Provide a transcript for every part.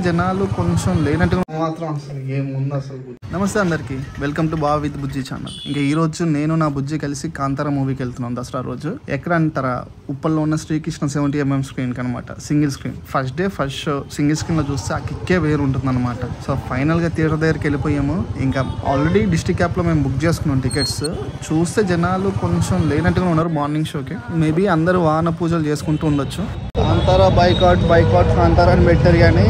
జనాలు కొంచెం లేనట్టుగా మాత్రం అసలు ఏముంది అసలు. నమస్తే అందరికి, వెల్కమ్ టు బావ విత్ బుజ్జి ఛానల్. ఇంకా ఈ రోజు నేను నా బుజ్జి కలిసి కాంతార మూవీకి వెళ్తున్నాం దసరా రోజు. ఎక్కడ అంటారా, ఉప్పల్లో ఉన్న శ్రీకృష్ణ 70mm స్క్రీన్ అనమాట, single screen. First day first show single screen లో చూస్తే ఆ కిక్కే వేరు ఉంటుంది అనమాట. సో ఫైనల్ గా థియేటర్ దగ్గరికి వెళ్ళిపోయాము. ఇంకా ఆల్రెడీ డిస్ట్రిక్ట్ యాప్ లో మేము బుక్ చేసుకున్నాం టికెట్స్. చూస్తే జనాలు కొంచెం లేనట్టుగా ఉన్నారు మార్నింగ్ షోకి. మేబీ అందరూ వాహన పూజలు చేసుకుంటూ ఉండొచ్చు. కాంతారా బైకాట్ కాంతారా అని పెట్టారు, కానీ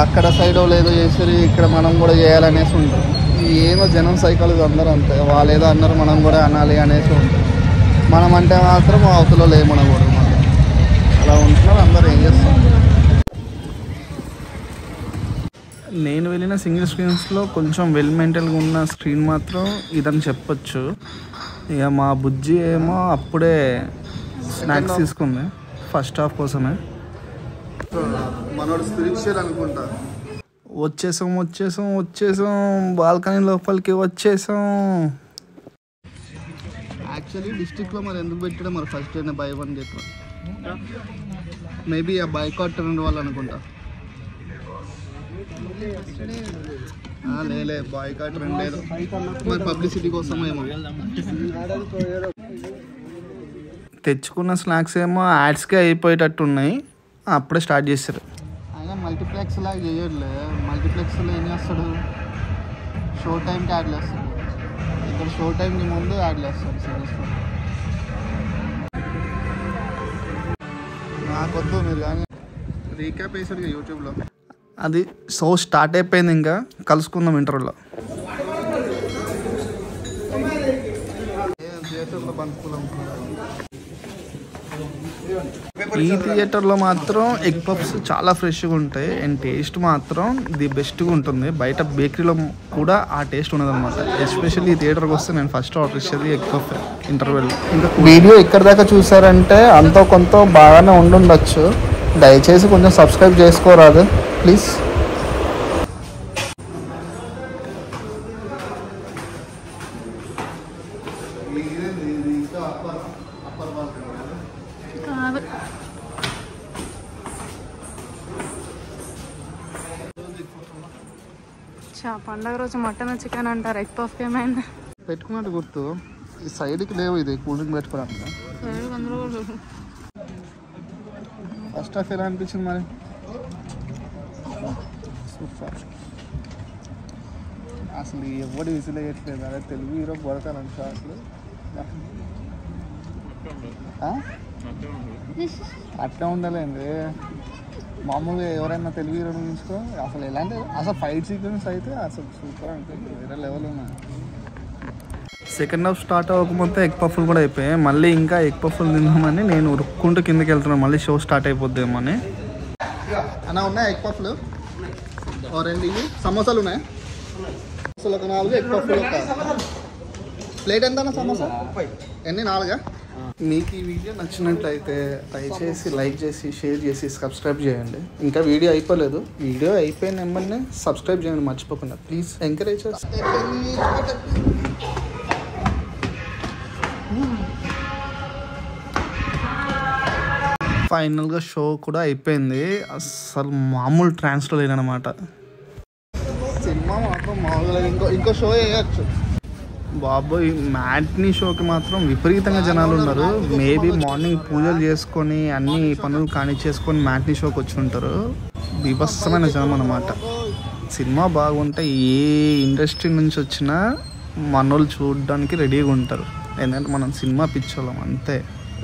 అక్కడ సైడ్ ఏదో చేసారు, ఇక్కడ మనం కూడా చేయాలనేసి ఉంటుంది. ఏమో జనం సైకాలజీ అందరూ అంతే, వాళ్ళు ఏదో అన్నారు మనం కూడా అనాలి అనేసి ఉంటుంది. మనం అంటే మాత్రం అవతలో లేమనకూడదు, మనం అలా ఉంటున్నారు అందరూ. ఏం చేస్తాం. నేను వెళ్ళిన సింగిల్ స్క్రీన్స్లో కొంచెం వెల్ మెయింటైన్గా ఉన్న స్క్రీన్ మాత్రం ఇదని చెప్పొచ్చు. ఇక మా బుజ్జి ఏమో అప్పుడే స్నాక్స్ తీసుకుంది ఫస్ట్ హాఫ్ కోసమే. మనోడు స్పిరిచువల్ అనుకుంటా. వచ్చేసాం బాల్కనీ లోపలికి వచ్చేసాం. యాక్చువల్లీ డిస్ట్రిక్ట్లో మరి ఎందుకు పెట్టాడో మరి first day by 1 get 1. Maybe ఆ బైకాట్ ట్రెండ్ వాళ్ళు అనుకుంటా. లేలే బాయ్కాట్ ట్రెండ్ లేదు, మరి పబ్లిసిటీ కోసం ఏమో. తెచ్చుకున్న స్నాక్స్ ఏమో యాడ్స్కే అయిపోయేటట్టు ఉన్నాయి, అప్పుడే స్టార్ట్ చేశారు. అయినా మల్టీప్లెక్స్ లాగా చేయట్లే. మల్టీప్లెక్స్లో ఏం చేస్తాడు, షో టైంకి యాడ్లు వేస్తాడు. ఇక్కడ షో టైంకి ముందు యాడ్లు వేస్తాడు. సీరియస్గా నాకొద్దు, మీరు కానీ రీక్యాప్ వేసాడు యూట్యూబ్లో. అది షో స్టార్ట్ అయిపోయింది, ఇంకా కలుసుకుందాం ఇంటర్వ్యూలో. థియేటర్లో బంకులు ఈ థియేటర్లో మాత్రం ఎగ్ పఫ్స్ చాలా ఫ్రెష్గా ఉంటాయి అండ్ టేస్ట్ మాత్రం ది బెస్ట్గా ఉంటుంది. బయట బేకరీలో కూడా ఆ టేస్ట్ ఉండదన్నమాట. ఎస్పెషల్లీ ఈ థియేటర్కి వస్తే నేను ఫస్ట్ ఆర్డర్ ఇచ్చేది ఎగ్ పఫ్ ఇంటర్వెల్. ఇంకా వీడియో ఇక్కడ దాకా చూసారంటే అంతో కొంత బాగానే ఉండుండొచ్చు. దయచేసి కొంచెం సబ్స్క్రైబ్ చేసుకోరాదు ప్లీజ్. పండగ రోజు మటన్ చికెన్ అంటారు, ఎగ్ పఫ్ ఏమైనా పెట్టుకున్నట్టు గుర్తు. ఈ సైడ్కి లేవు, ఇది కూల్ డ్రింక్ పెట్టుకోవడానికి. ఫస్ట్ హాఫ్ ఎలా అనిపించింది మరి? సూపర్. అసలు ఎవడు విసిల్ వేయట్లేదు. అదే తెలుగు హీరో పడతాను అసలు. అట్లా ఉండాలండి. మామూలుగా ఎవరైనా తెలుగు హీరో చూసుకో, అసలు ఎలాంటి అసలు ఫైట్ సీక్వెన్స్ అయితే అసలు సూపర్ ఉంటుంది, వేరే లెవెల్ ఉన్నాయి. సెకండ్ హాఫ్ స్టార్ట్ అవ్వకపోతే ఎగ్ పఫ్లు కూడా అయిపోయాయి. మళ్ళీ ఇంకా ఎగ్ పఫ్లు తిందామని నేను ఉరుక్కుంటూ కిందకి వెళ్తున్నాను, మళ్ళీ షో స్టార్ట్ అయిపోద్దేమో అని. అన్నా ఉన్నాయా ఎగ్ పఫ్లు? రెండు ఇవి సమోసాలు ఉన్నాయి. అసలు ఒక 4 ఎగ్ పఫ్లు. ఒక ప్లేట్ ఎంత అన్న సమోసా? ఎన్ని? 4? మీకు ఈ వీడియో నచ్చినట్లయితే దయచేసి లైక్ చేసి షేర్ చేసి సబ్స్క్రైబ్ చేయండి. ఇంకా వీడియో అయిపోలేదు, వీడియో అయిపోయిన నెంబర్నే సబ్స్క్రైబ్ చేయండి మర్చిపోకుండా ప్లీజ్. ఎంకరేజ్ చేస్తే ఫైనల్గా షో కూడా అయిపోయింది. అసలు మామూలు ట్రాన్స్లో లేనమాట. సినిమా మాత్రం మామూలుగా ఇంకో షో వేయచ్చు బాబోయ్. మ్యాట్నీ షోకి మాత్రం విపరీతంగా జనాలు ఉన్నారు. మేబీ మార్నింగ్ పూజలు చేసుకొని అన్ని పనులు కానిచ్చేసుకొని మ్యాట్నీ షోకి వచ్చి ఉంటారు. బీభత్సమైన జనం అన్నమాట. సినిమా బాగుంటే ఏ ఇండస్ట్రీ నుంచి వచ్చినా మనోళ్ళు చూడడానికి రెడీగా ఉంటారు, ఎందుకంటే మనం సినిమా పిచ్చోళ్ళం అంతే.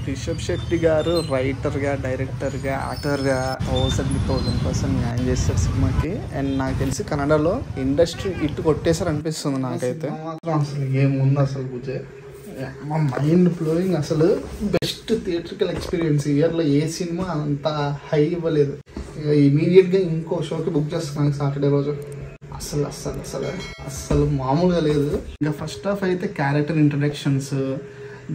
రిషబ్ శెట్టి గారు రైటర్గా, డైరెక్టర్గా, యాక్టర్గా 1000% న్యాయం చేస్తారు సినిమాకి. అండ్ నాకు తెలిసి కన్నడలో ఇండస్ట్రీ ఇటు కొట్టేసారు అనిపిస్తుంది నాకైతే. అసలు ఏముంది అసలు పూజ, మా మైండ్ బ్లోయింగ్. అసలు బెస్ట్ థియేట్రికల్ ఎక్స్పీరియన్స్. ఇయర్లో ఏ సినిమా అంత హై ఇవ్వలేదు. ఇమీడియట్గా ఇంకో షోకి బుక్ చేస్తున్నాను సాటర్డే రోజు. అసలు అసలు అసలు అసలు మామూలుగా లేదు. ఇంకా ఫస్ట్ హాఫ్ అయితే క్యారెక్టర్ ఇంట్రడక్షన్స్,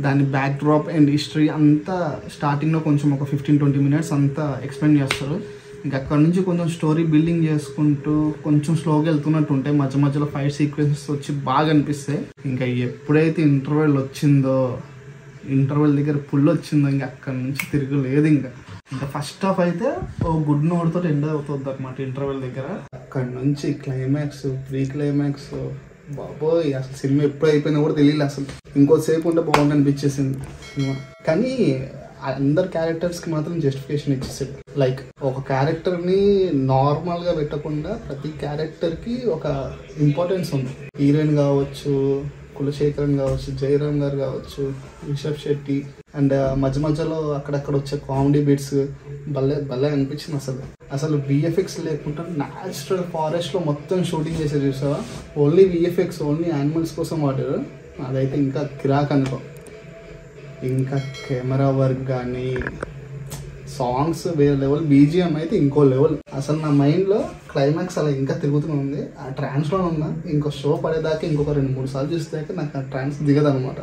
దాని బ్యాక్ డ్రాప్ అండ్ హిస్టరీ అంతా స్టార్టింగ్లో కొంచెం ఒక 15-20 minutes అంతా ఎక్స్ప్లెయిన్ చేస్తారు. ఇంకా అక్కడ నుంచి కొంచెం స్టోరీ బిల్డింగ్ చేసుకుంటూ కొంచెం స్లోగా వెళ్తున్నట్టు ఉంటాయి. మధ్య మధ్యలో ఫైట్ సీక్వెన్సెస్ వచ్చి బాగా అనిపిస్తాయి. ఇంకా ఎప్పుడైతే ఇంటర్వెల్ వచ్చిందో ఇంటర్వెల్ దగ్గర పుల్ వచ్చింది, ఇంకా అక్కడి నుంచి తిరగలేదు. ఇంకా ఫస్ట్ హాఫ్ అయితే ఓ గుడ్ నోట్తో ఎండ్ అవుతుంది అనమాట ఇంటర్వెల్ దగ్గర. అక్కడి నుంచి క్లైమాక్స్, ప్రీ క్లైమాక్స్, బాబోయ్ అసలు సినిమా ఎప్పుడు అయిపోయినా కూడా తెలియదు. అసలు ఇంకోసేపు ఉంటే బాగుంది అనిపించేసింది సినిమా. కానీ అందరు క్యారెక్టర్స్కి మాత్రం జస్టిఫికేషన్ ఇచ్చేసాడు. లైక్ ఒక క్యారెక్టర్ని నార్మల్గా పెట్టకుండా ప్రతి క్యారెక్టర్కి ఒక ఇంపార్టెన్స్ ఉంది. హీరోయిన్ కావచ్చు, కులశేఖరన్ కావచ్చు, జయరామ్ గారు కావచ్చు, రిషబ్ శెట్టి, అండ్ మధ్య మధ్యలో అక్కడక్కడ వచ్చే కామెడీ బిట్స్ భలే అనిపించింది. అసలు విఎఫ్ఎక్స్ లేకుండా న్యాచురల్ ఫారెస్ట్లో మొత్తం షూటింగ్ చేసేది చూసావా. ఓన్లీ విఎఫ్ఎక్స్, ఓన్లీ యానిమల్స్ కోసం వాడారు. అదైతే ఇంకా కిరాక్ అనుకో. ఇంకా కెమెరా వర్క్ కానీ, సాంగ్స్ వేరే లెవెల్, బీజిఎం అయితే ఇంకో లెవెల్. అసలు నా మైండ్లో క్లైమాక్స్ అలా ఇంకా తిరుగుతూనే ఉంది. ఆ ట్రాన్స్లో ఉన్నా ఇంకో షో పడేదాకా ఇంకొక 2-3 సార్లు చూస్తే నాకు ఆ ట్రాన్స్ దిగదనమాట.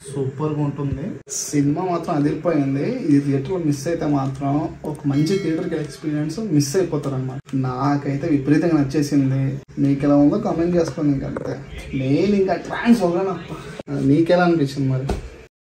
సూపర్గా ఉంటుంది సినిమా, మాత్రం అదిరిపోయింది. ఇది థియేటర్లో మిస్ అయితే మాత్రం ఒక మంచి థియేటర్కి ఎక్స్పీరియన్స్ మిస్ అయిపోతారు అనమాట. నాకైతే విపరీతంగా నచ్చేసింది. మీకు ఎలా ఉందో కామెంట్ చేసుకోండి. ఇంకంతే, నేను ఇంకా ట్రాన్స్ ఒకనా. నీకెలా అనిపించింది మరి?